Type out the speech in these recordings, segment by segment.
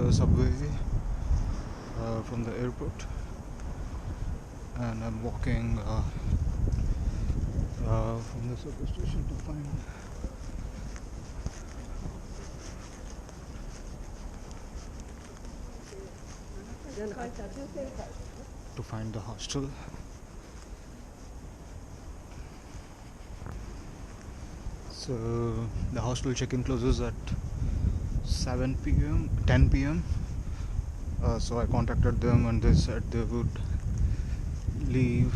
the subway from the airport, and I'm walking from the subway station to find the hostel. So the hostel check-in closes at 7 p.m., 10 p.m. So I contacted them and they said they would leave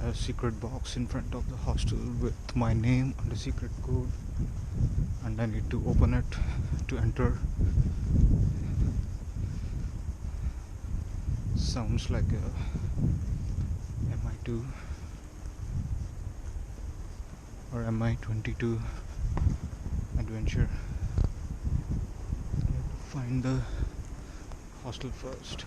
a secret box in front of the hostel with my name and a secret code, and I need to open it to enter. Sounds like a MI2 or MI22 adventure. I have to find the hostel first.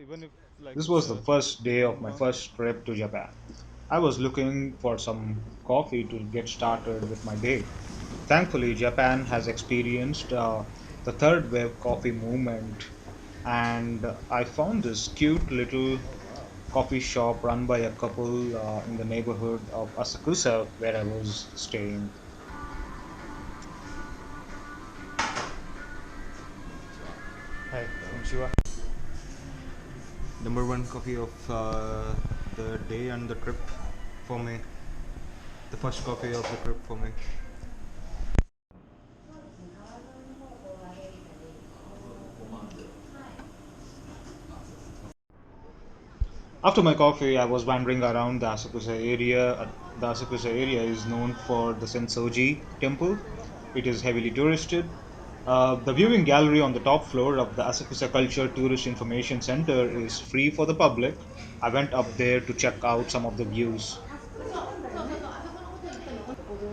Even if like This it's was the a first day of weekend my one. first trip to Japan. I was looking for some coffee to get started with my day. Thankfully, Japan has experienced the third wave coffee movement, and I found this cute little Oh wow. coffee shop run by a couple in the neighborhood of Asakusa where I was staying. Hi, I'm Shiva. Number one coffee of the day and the trip for me. The first coffee of the trip for me. After my coffee, I was wandering around the Asakusa area. The Asakusa area is known for the Sensoji temple. It is heavily touristed. The viewing gallery on the top floor of the Asakusa Culture Tourist Information Center is free for the public. I went up there to check out some of the views.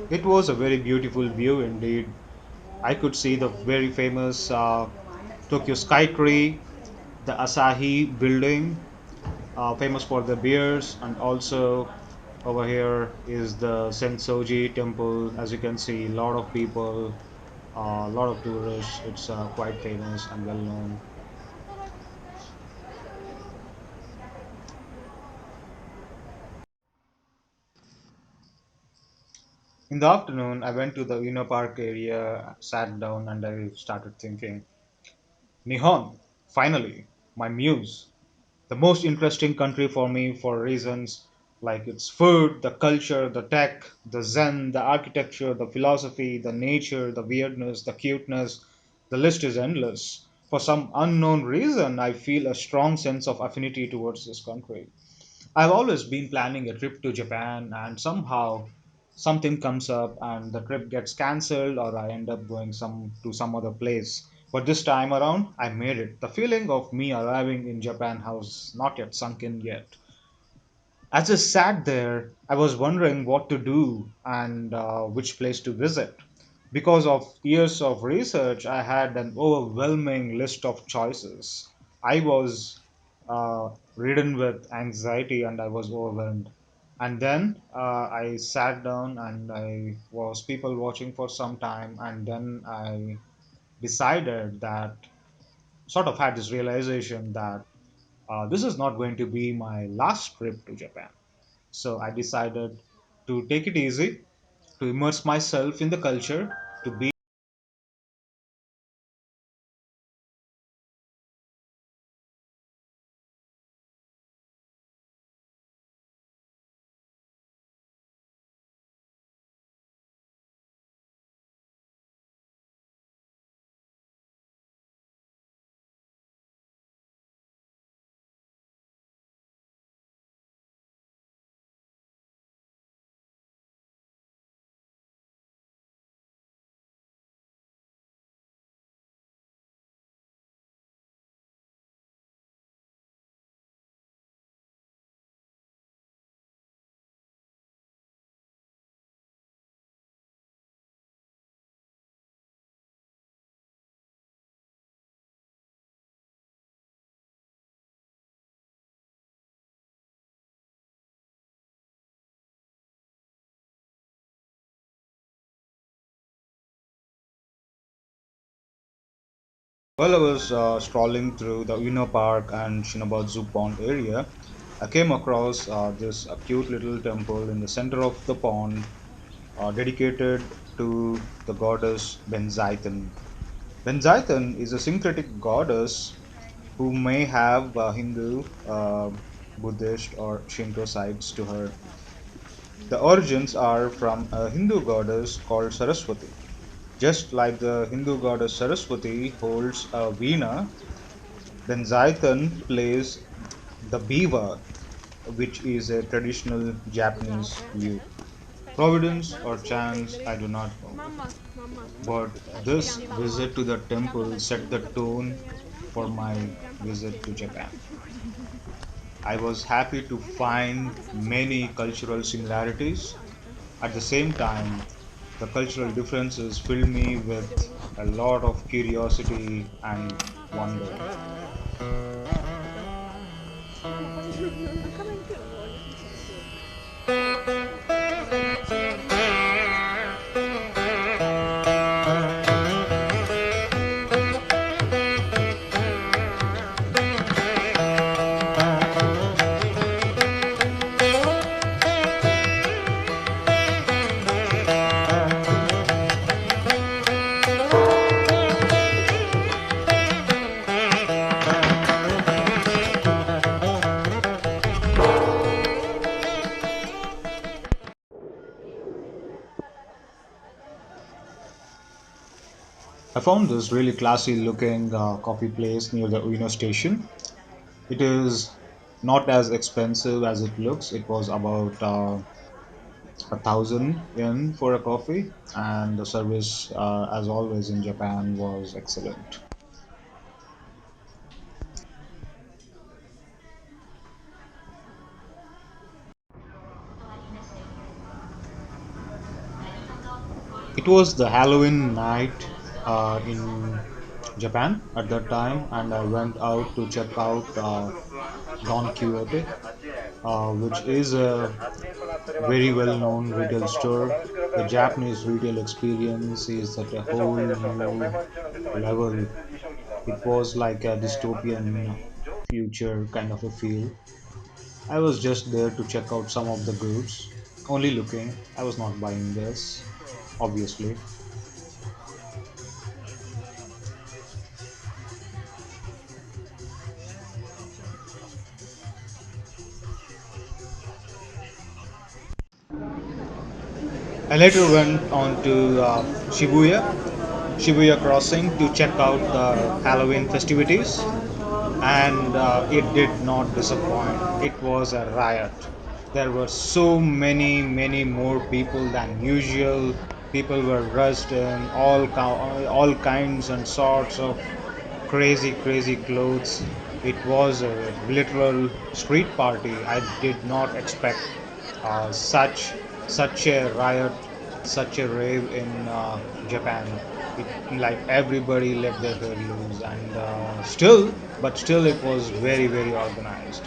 It was a very beautiful view indeed. I could see the very famous Tokyo Sky Tree, the Asahi building, famous for the beers, and also over here is the Sensoji temple. As you can see, a lot of people, a lot of tourists. It's quite famous and well known. In the afternoon, I went to the Una Park area, sat down, and I started thinking, Nihon, finally, my muse. The most interesting country for me for reasons like its food, the culture, the tech, the zen, the architecture, the philosophy, the nature, the weirdness, the cuteness. The list is endless. For some unknown reason, I feel a strong sense of affinity towards this country. I've always been planning a trip to Japan, and somehow something comes up and the trip gets cancelled, or I end up going some other place. But this time around, I made it. The feeling of me arriving in Japan has not yet sunk in yet. As I sat there, I was wondering what to do and which place to visit. Because of years of research, I had an overwhelming list of choices. I was ridden with anxiety and I was overwhelmed. And then I sat down and I was people watching for some time, and then I decided that sort of had this realization that this is not going to be my last trip to Japan. So I decided to take it easy, to immerse myself in the culture, to be While I was strolling through the Uno Park and Shinabazu Pond area, I came across this cute little temple in the center of the pond dedicated to the goddess Benzaithan. Benzaithan is a syncretic goddess who may have Hindu, Buddhist, or Shinto sides to her. The origins are from a Hindu goddess called Saraswati. Just like the Hindu goddess Saraswati holds a veena, Benzaithan plays the biwa, which is a traditional Japanese lute. Providence or chance, I do not know. But this visit to the temple set the tone for my visit to Japan. I was happy to find many cultural similarities. At the same time, the cultural differences filled me with a lot of curiosity and wonder. I found this really classy looking coffee place near the Ueno station. It is not as expensive as it looks. It was about 1,000 yen for a coffee, and the service, as always in Japan, was excellent. It was the Halloween night in Japan at that time, and I went out to check out Don Quixote, which is a very well known retail store. The Japanese retail experience is at a whole new level. It was like a dystopian future kind of a feel. I was just there to check out some of the goods, only looking. I was not buying this, obviously. I later went on to Shibuya Crossing to check out the Halloween festivities, and it did not disappoint. It was a riot. There were so many more people than usual. People were dressed in all kinds and sorts of crazy clothes. It was a literal street party. I did not expect such a riot, such a rave in Japan. It like everybody let their hair loose, and still, but still, it was very organized.